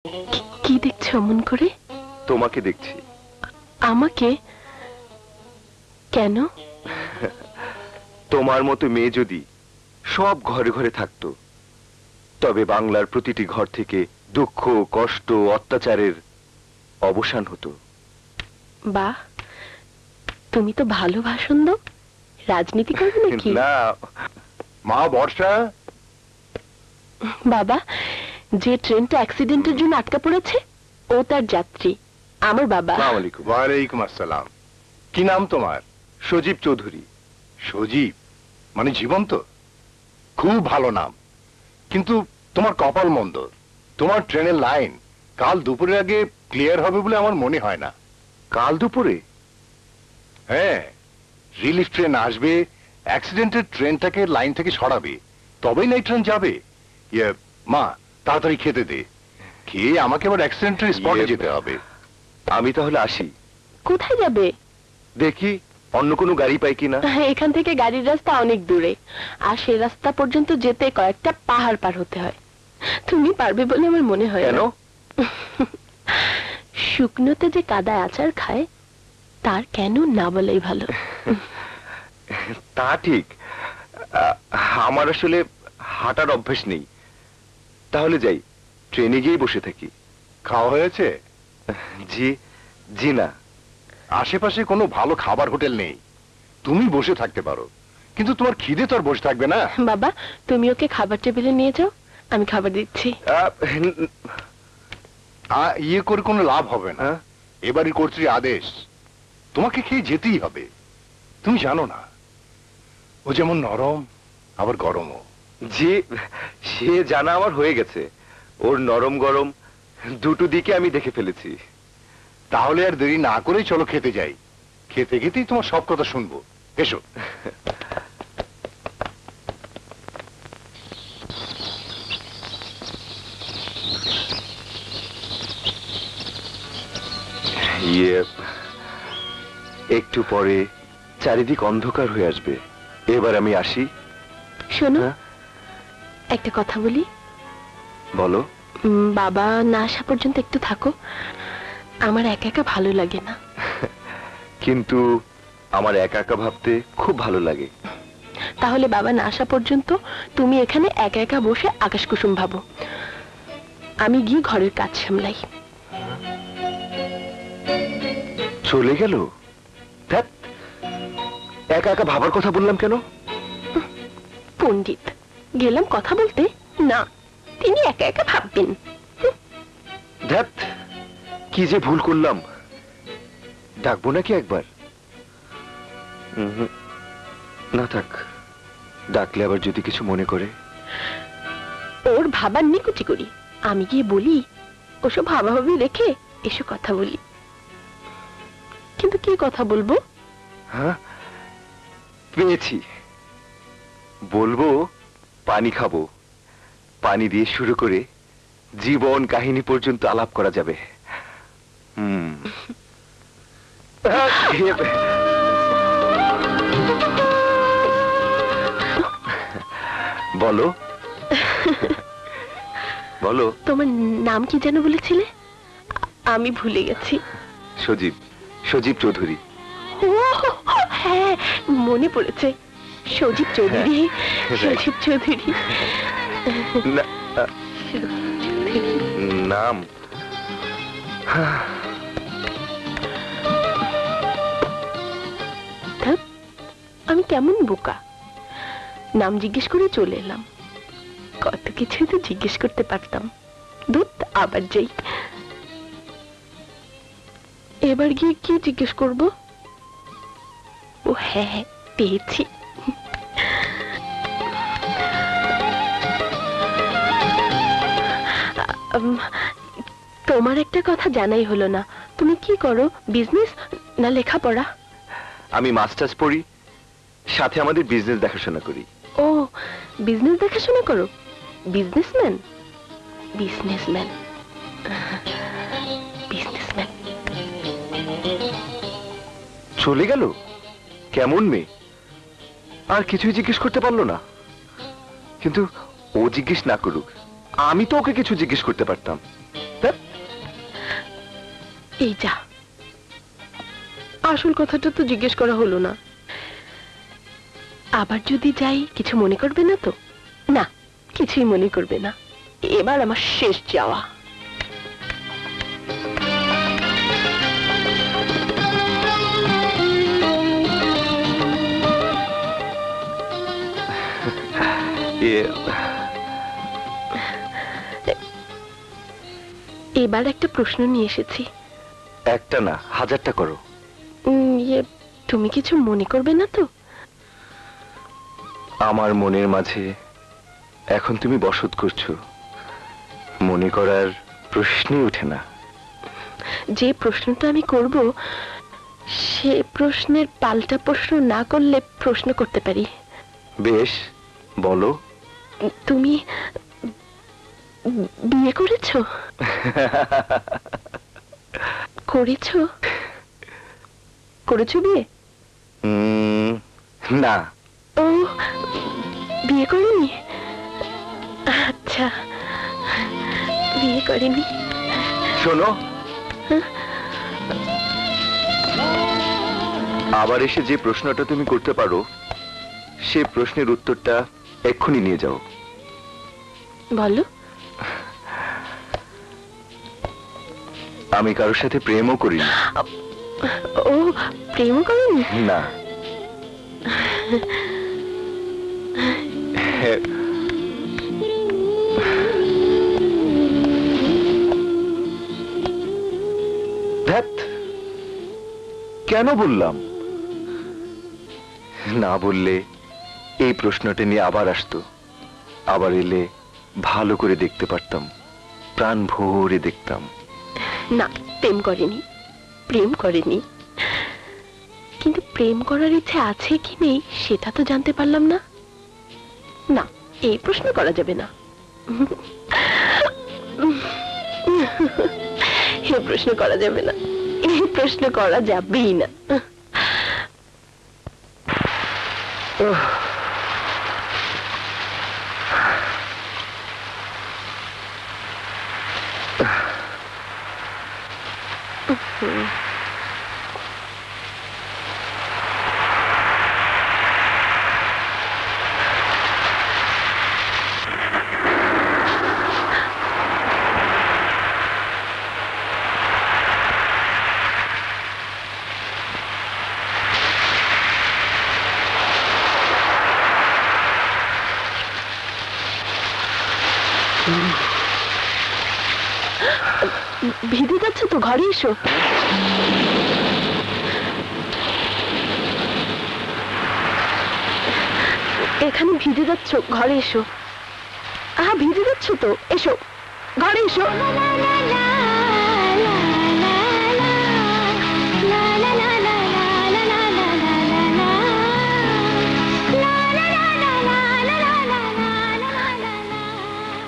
কি দেখছো অমন করে? তোমাকে দেখছি। আমাকে? কেন? তোমার মতো মেয়ে যদি সব ঘরে ঘরে থাকতো, তবে বাংলার প্রতিটি ঘর থেকে দুঃখ, কষ্ট, অত্যাচারের অবসান হতো। বাহ, তুমি তো ভালো ভাষণ দাও। রাজনীতি করবে নাকি? না মা, বর্ষা। বাবা, যে ট্রেনটা অ্যাক্সিডেন্টের জন্য আটকা পড়েছে ও তার যাত্রী, আমার বাবা। আসসালামু আলাইকুম। ওয়ালাইকুম আসসালাম। কি নাম তোমার? সজীব চৌধুরী। সজীব মানে জীবন্ত? খুব ভালো নাম, কিন্তু তোমার কপাল মন্দ। তোমার ট্রেনের লাইন কাল দুপুরের আগে ক্লিয়ার হবে বলে আমার মনে হয় না। কাল দুপুরে? হ্যাঁ, রিলিফ ট্রেন আসবে, অ্যাক্সিডেন্টের ট্রেনটাকে লাইন থেকে সরাবে, তবেই না এই ট্রেন যাবে। মা, তাড়াতাড়ি খেতে দে, খেয়ে আমাকে আবার অ্যাক্সিডেন্টের স্পটে যেতে হবে। আমি তাহলে আসি। কোথায় যাবে? দেখি অন্য কোনো গাড়ি পাই কিনা। এখান থেকে গাড়ির রাস্তা অনেক দূরে, আর সেই রাস্তা পর্যন্ত যেতে কয়েকটা পাহাড় পার হতে হয়। তুমি পারবে বলে আমার মনে হয় কেন? না। শুকনোতে যে কাদায় আচার খায়, তার কেন না বলেই ভালো। তা ঠিক, আমার আসলে হাঁটার অভ্যেস নেই। তাহলে যাই, ট্রেনে গিয়ে বসে থাকি। খাওয়া হয়েছে? জি জি না। আশেপাশে কোনো ভালো খাবার হোটেল নেই, তুমি বসে থাকতে পারো, কিন্তু তোমার খিদে তো আর বসে থাকবে না। বাবা, তুমি ওকে খাবার টেবিলে নিয়ে যাও, আমি খাবার দিচ্ছি। ইয়ে করে কোনো লাভ হবে না। হ্যাঁ? এবারই কর্তৃর আদেশ, তোমাকে খেয়ে যেতেই হবে। তুমি জানো না ও যেমন নরম আবার গরমও। জি, সে জানা আমার হয়ে গেছে। ওর নরম গরম দুটো দিকে আমি দেখে ফেলেছি। তাহলে আর দেরি না করেই চলো খেতে যাই, খেতে খেতেই তোমার সব কথা শুনবো। এসো। ইয়ে, একটু পরে চারিদিক অন্ধকার হয়ে আসবে। এবার আমি আসি। শোনো, হ্যাঁ? একটা কথা বলি। বলো। বাবা না আসা পর্যন্ত একটু থাকো, আমার একা একা ভালো লাগে না। কিন্তু আমার একা একা ভাবতে খুব ভালো লাগে। তাহলে বাবা না আসা পর্যন্ত তুমি এখানে একা একা বসে আকাশ কুসুম ভাবো, আমি গিয়ে ঘরের কাজ সামলাই। চলে গেল? ধ্যাৎ, একা একা ভাবার কথা বললাম কেন? পণ্ডিত, গেলাম কথা বলতে, না তিনি একা একা ভাববেন। ধ্যাৎ, কি যে ভুল করলাম। ডাকবো নাকি একবার? না থাক, ডাকলে আবার যদি কিছু মনে করে। ওর ভাবার নিকুচি করি, আমি গিয়ে বলি ওসব ভাবাভাবি রেখে এসো কথা বলি। কিন্তু কি কথা বলবো? হ্যাঁ, পেয়েছি। বলবো পানি খাবো, পানি দিয়ে শুরু করে জীবন কাহিনী পর্যন্ত আলাপ করা যাবে। বলো বলো। তোমার নাম কি যেন বলেছিলে? আমি ভুলে গেছি। সজীব, সজীব চৌধুরী। ও হ্যাঁ, মনে পড়েছে, সজীব চৌধুরী। সজীব চৌধুরী নাম। আমি কেমন বোকা, নাম জিজ্ঞেস করে চলে এলাম। কত কিছুই তো জিজ্ঞেস করতে পারতাম। দুধ, আবার যাই। এবার গিয়ে কি জিজ্ঞেস করব? ও হ্যাঁ, পেয়েছি। তোমার একটা কথা জানাই হলো না, তুমি কি করো? বিজনেস না লেখাপড়া? আমি মাস্টার্স পড়ি, সাথে আমাদের বিজনেস দেখাশোনা করি। ও, বিজনেস দেখাশোনা করো? বিজনেসম্যান? Businessman, businessman. চলে গেল? কেমন মেয়ে, আর কিছুই জিজ্ঞেস করতে পারলো না। কিন্তু ও জিজ্ঞেস না করুক, আমি তো ওকে কিছু জিজ্ঞেস করতে পারতাম। ধ্যাৎ, এই যা, আসল কথাটা তো জিজ্ঞেস করা হলো না। আবার যদি যাই কিছু মনে করবে না তো? না, কিছুই মনে করবে না। এবার আমার শেষ যাওয়া। এবার একটা প্রশ্ন নিয়ে এসেছি। একটা না, হাজারটা করো। তুমি কিছু মনে করবে না তো? আমার মনের মাঝে এখন তুমি বসত করছো, মনে করার প্রশ্নই ওঠে না। যে প্রশ্নটা আমি করব সে প্রশ্নের পাল্টা প্রশ্ন না করলে প্রশ্ন করতে পারি। বেশ, বলো। তুমি বিয়ে করেছো? করেছো? করেছো বিয়ে? না। ও, বিয়ে করেনি? আচ্ছা, বিয়ে করেনি। শোনো, আবার এসে যে প্রশ্নটা তুমি করতে পারো সে প্রশ্নের উত্তরটা এক্ষুনি নিয়ে যাও। বলো। আমি কারোর সাথে প্রেমও করিনি। ও, প্রেমও করেনি? না। ধ্যাৎ, কেন বললাম? না বললে এই প্রশ্নটা নিয়ে আবার আসতো, আবার এলে ভালো করে দেখতে পারতাম, প্রাণ ভরে দেখতাম। না, প্রেম করেনি। প্রেম করেনি, কিন্তু প্রেম করার ইচ্ছে আছে কি নেই সেটা তো জানতে পারলাম না। না, এই প্রশ্ন করা যাবে না। এই প্রশ্ন করা যাবে না, এই প্রশ্ন করা যাবেই না। ভিজে যাচ্ছে তো, ঘরে এসো। এখানে ভিজে যাচ্ছ, ঘরে এসো। ভিজে যাচ্ছ তো, এসো, ঘরে এসো।